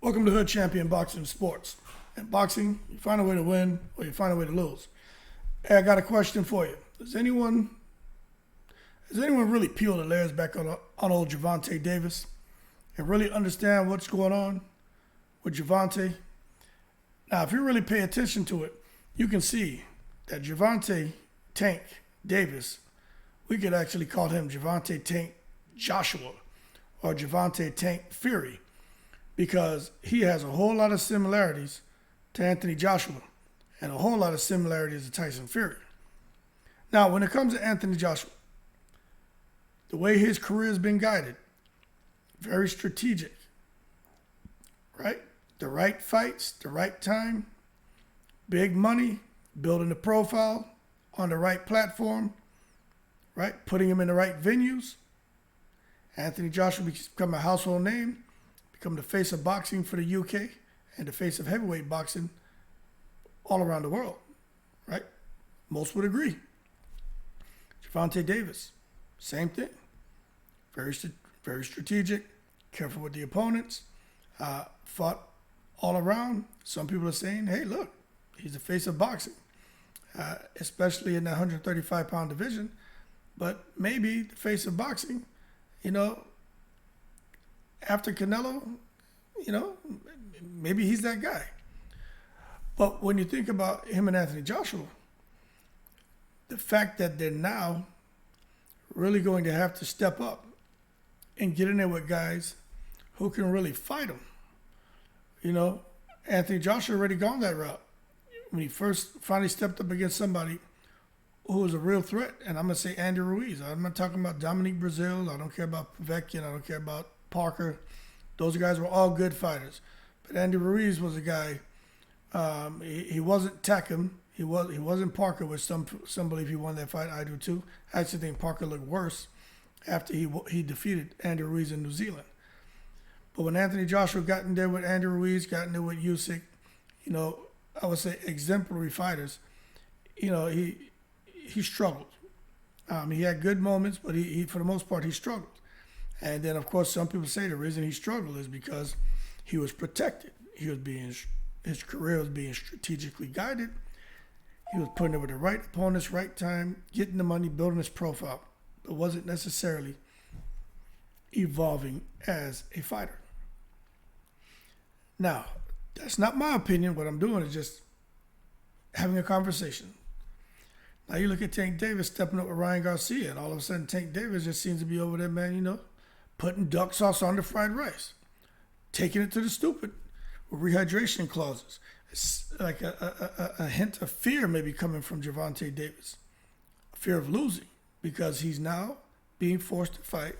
Welcome to Hood Champion Boxing Sports. In boxing, you find a way to win or you find a way to lose. Hey, I got a question for you. Does anyone really peel the layers back on old Gervonta Davis and really understand what's going on with Gervonta? Now, if you really pay attention to it, you can see that Gervonta Tank Davis, we could actually call him Gervonta Tank Joshua or Gervonta Tank Fury, because he has a whole lot of similarities to Anthony Joshua and a whole lot of similarities to Tyson Fury. Now, when it comes to Anthony Joshua, the way his career has been guided, very strategic, right? The right fights, the right time, big money, building the profile on the right platform, right? Putting him in the right venues. Anthony Joshua become a household name, become the face of boxing for the UK and the face of heavyweight boxing all around the world, right? Most would agree. Gervonta Davis, same thing. Very strategic, careful with the opponents, fought all around. Some people are saying, hey, look, he's the face of boxing, especially in the 135-pound division. But maybe the face of boxing, after Canelo, maybe he's that guy. But when you think about him and Anthony Joshua, the fact that they're now really going to have to step up and get in there with guys who can really fight him. Anthony Joshua already gone that route. When he first finally stepped up against somebody who was a real threat, and I'm going to say Andy Ruiz. I'm not talking about Dominique Brazil. I don't care about Povetkin. I don't care about Parker. Those guys were all good fighters. But Andy Ruiz was a guy, he wasn't Takam. He wasn't Parker, which some believe he won that fight. I do too. I actually think Parker looked worse after he defeated Andy Ruiz in New Zealand. But when Anthony Joshua got in there with Andy Ruiz, got in there with Usyk, I would say exemplary fighters, he struggled. He had good moments, but he for the most part, he struggled. And then, of course, some people say the reason he struggled is because he was protected. His career was being strategically guided. He was putting it with the right opponents, right time, getting the money, building his profile, but wasn't necessarily evolving as a fighter. Now, that's not my opinion. What I'm doing is just having a conversation. Now you look at Tank Davis stepping up with Ryan Garcia, and all of a sudden Tank Davis just seems to be over there, man, putting duck sauce on the fried rice, taking it to the stupid with rehydration clauses. It's like a hint of fear maybe coming from Gervonta Davis, a fear of losing, because he's now being forced to fight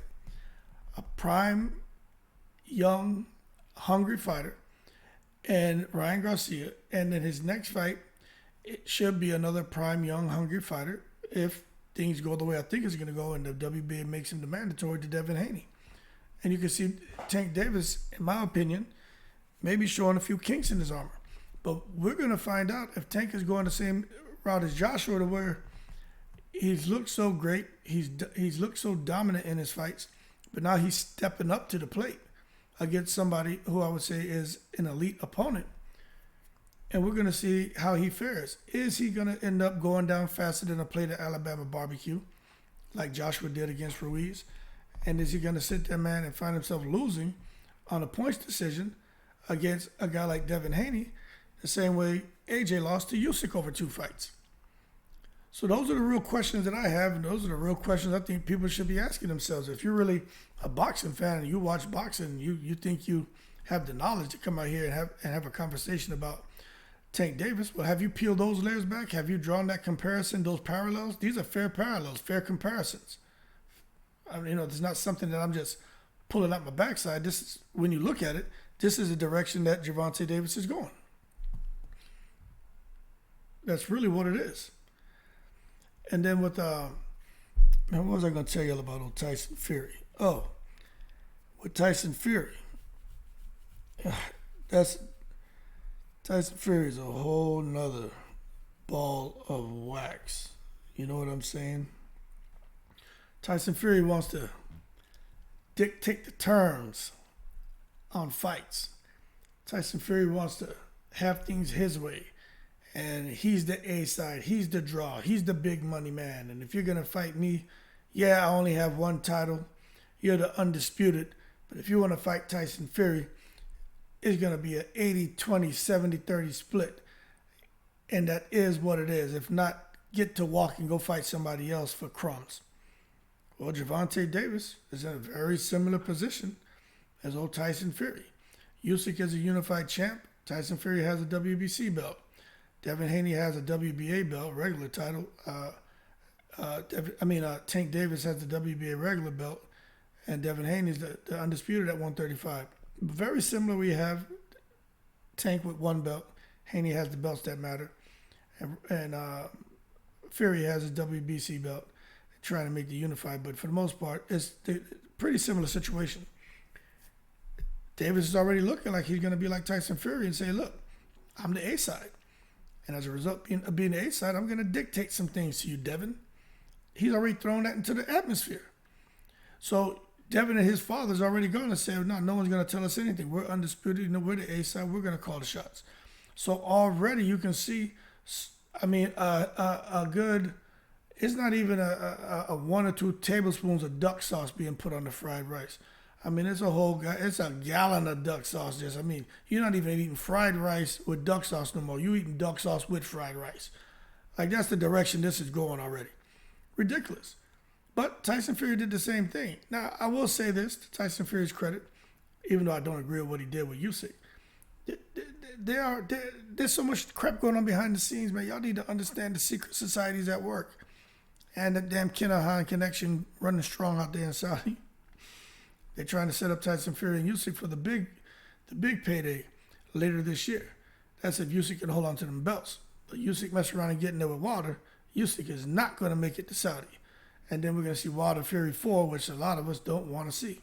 a prime, young, hungry fighter, and Ryan Garcia, and then his next fight, it should be another prime, young, hungry fighter if things go the way I think it's going to go and the WBA makes him the mandatory to Devin Haney. And you can see Tank Davis, in my opinion, maybe showing a few kinks in his armor. But we're going to find out if Tank is going the same route as Joshua, to where he's looked so great, he's looked so dominant in his fights, but now he's stepping up to the plate against somebody who I would say is an elite opponent. And we're going to see how he fares. Is he going to end up going down faster than a plate of Alabama barbecue, like Joshua did against Ruiz? And is he going to sit there, man, and find himself losing on a points decision against a guy like Devin Haney, the same way AJ lost to Usyk over 2 fights? So those are the real questions that I have, and those are the real questions I think people should be asking themselves. If you're really a boxing fan and you watch boxing, and you think you have the knowledge to come out here and have a conversation about Tank Davis, well, have you peeled those layers back? Have you drawn that comparison, those parallels? These are fair parallels, fair comparisons. It's not something that I'm just pulling out my backside. This is, when you look at it, this is the direction that Gervonta Davis is going. That's really what it is. And then with, what was I going to tell you about old Tyson Fury? Oh, with Tyson Fury, Tyson Fury is a whole nother ball of wax. You know what I'm saying? Tyson Fury wants to dictate the terms on fights. Tyson Fury wants to have things his way. And he's the A side. He's the draw. He's the big money man. And if you're going to fight me, yeah, I only have one title. You're the undisputed. But if you want to fight Tyson Fury, it's going to be an 80-20, 70-30 split. And that is what it is. If not, get to walk and go fight somebody else for crumbs. Well, Gervonta Davis is in a very similar position as old Tyson Fury. Usyk is a unified champ. Tyson Fury has a WBC belt. Devin Haney has a WBA belt, regular title. Tank Davis has the WBA regular belt, and Devin Haney's the undisputed at 135. Very similar. We have Tank with one belt. Haney has the belts that matter, and Fury has a WBC belt. They're trying to make the unified, but for the most part, it's a pretty similar situation. Davis is already looking like he's going to be like Tyson Fury and say, "Look, I'm the A side." And as a result of being the A side, I'm going to dictate some things to you, Devin. He's already thrown that into the atmosphere. So Devin and his father's already going to say, no one's going to tell us anything. We're undisputed. We're the A side. We're going to call the shots. So already you can see, a good, it's not even a 1 or 2 tablespoons of duck sauce being put on the fried rice. It's it's a gallon of duck sauce. You're not even eating fried rice with duck sauce no more. You're eating duck sauce with fried rice. Like, that's the direction this is going already. Ridiculous. But Tyson Fury did the same thing. Now, I will say this, to Tyson Fury's credit, even though I don't agree with what he did with Usyk. There's so much crap going on behind the scenes, man. Y'all need to understand the secret societies at work. And the damn Kinahan connection running strong out there in Saudi. They're trying to set up Tyson Fury and Usyk for the big payday later this year. That's if Usyk can hold on to them belts. But Usyk mess around and get in there with Wilder, Usyk is not going to make it to Saudi. And then we're going to see Wilder Fury 4, which a lot of us don't want to see.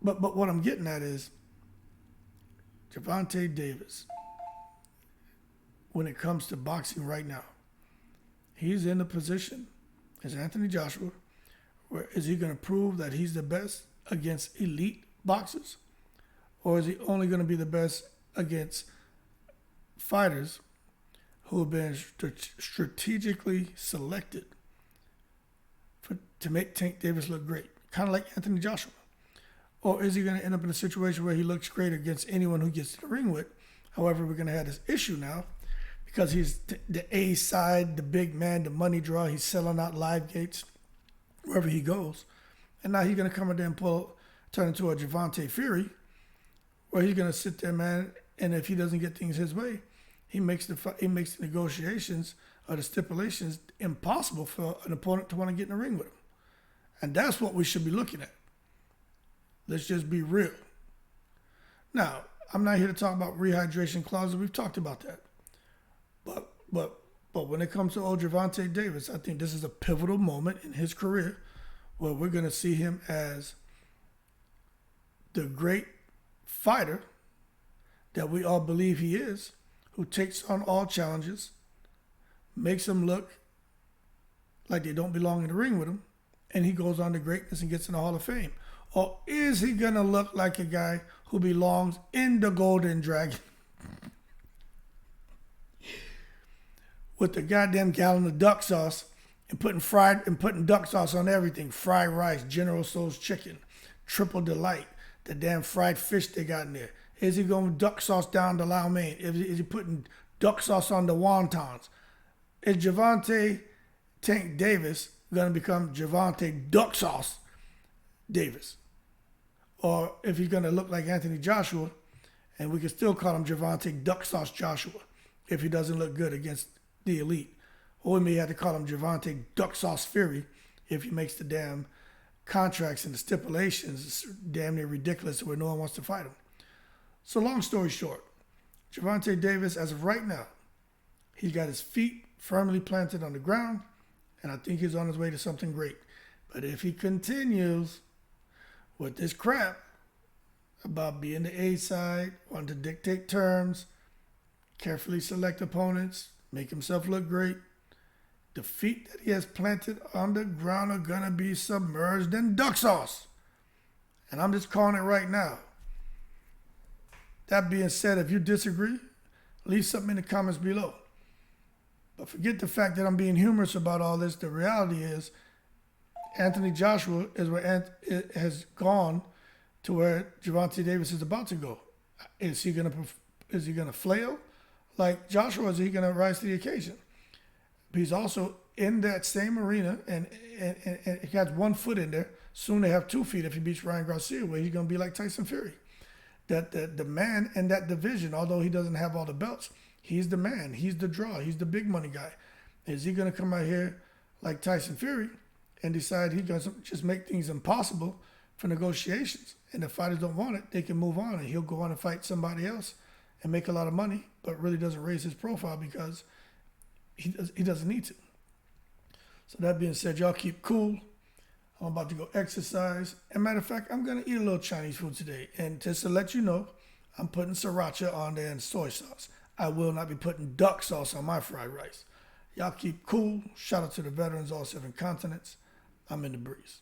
But what I'm getting at is Gervonta Davis, when it comes to boxing right now, he's in a position as Anthony Joshua, where is he going to prove that he's the best against elite boxers? Or is he only going to be the best against fighters who have been strategically selected to make Tank Davis look great? Kind of like Anthony Joshua. Or is he going to end up in a situation where he looks great against anyone who gets to the ring with? However, we're going to have this issue now because he's the A side, the big man, the money draw. He's selling out live gates wherever he goes. And now he's going to come in there and turn into a Gervonta Fury, where he's going to sit there, man, and if he doesn't get things his way, he makes the negotiations or the stipulations impossible for an opponent to want to get in the ring with him. And that's what we should be looking at. Let's just be real. Now, I'm not here to talk about rehydration clauses. We've talked about that. But when it comes to old Gervonta Davis, I think this is a pivotal moment in his career where we're going to see him as the great fighter that we all believe he is, who takes on all challenges, makes them look like they don't belong in the ring with him, and he goes on to greatness and gets in the Hall of Fame. Or is he going to look like a guy who belongs in the Golden Dragon with the goddamn gallon of duck sauce and putting duck sauce on everything? Fried rice, General Tso's chicken, Triple Delight, the damn fried fish they got in there. Is he going duck sauce down the Lau Mein? Is he putting duck sauce on the wontons? Is Gervonta Tank Davis going to become Gervonta Duck Sauce Davis? Or if he's going to look like Anthony Joshua, and we can still call him Gervonta Duck Sauce Joshua if he doesn't look good against the elite. Or we may have to call him Gervonta Duck Sauce Fury if he makes the damn contracts and the stipulations damn near ridiculous where no one wants to fight him. So long story short, Gervonta Davis, as of right now, he's got his feet firmly planted on the ground, and I think he's on his way to something great. But if he continues with this crap about being the A side, wanting to dictate terms, carefully select opponents, make himself look great, the feet that he has planted on the ground are going to be submerged in duck sauce. And I'm just calling it right now. That being said, if you disagree, leave something in the comments below. But forget the fact that I'm being humorous about all this. The reality is, Anthony Joshua is where it has gone to where Gervonta Davis is about to go. Is he gonna flail like Joshua? Or is he gonna rise to the occasion? He's also in that same arena and he got 1 foot in there. Soon they have 2 feet if he beats Ryan Garcia, where he's gonna be like Tyson Fury. That the man in that division, although he doesn't have all the belts, he's the man. He's the draw. He's the big money guy. Is he gonna come out here like Tyson Fury and decide he's gonna just make things impossible for negotiations? And if fighters don't want it, they can move on, and he'll go on and fight somebody else and make a lot of money, but really doesn't raise his profile because he doesn't need to. So that being said, y'all keep cool. I'm about to go exercise. And matter of fact, I'm going to eat a little Chinese food today. And just to let you know, I'm putting sriracha on there and soy sauce. I will not be putting duck sauce on my fried rice. Y'all keep cool. Shout out to the veterans, all 7 continents. I'm in the breeze.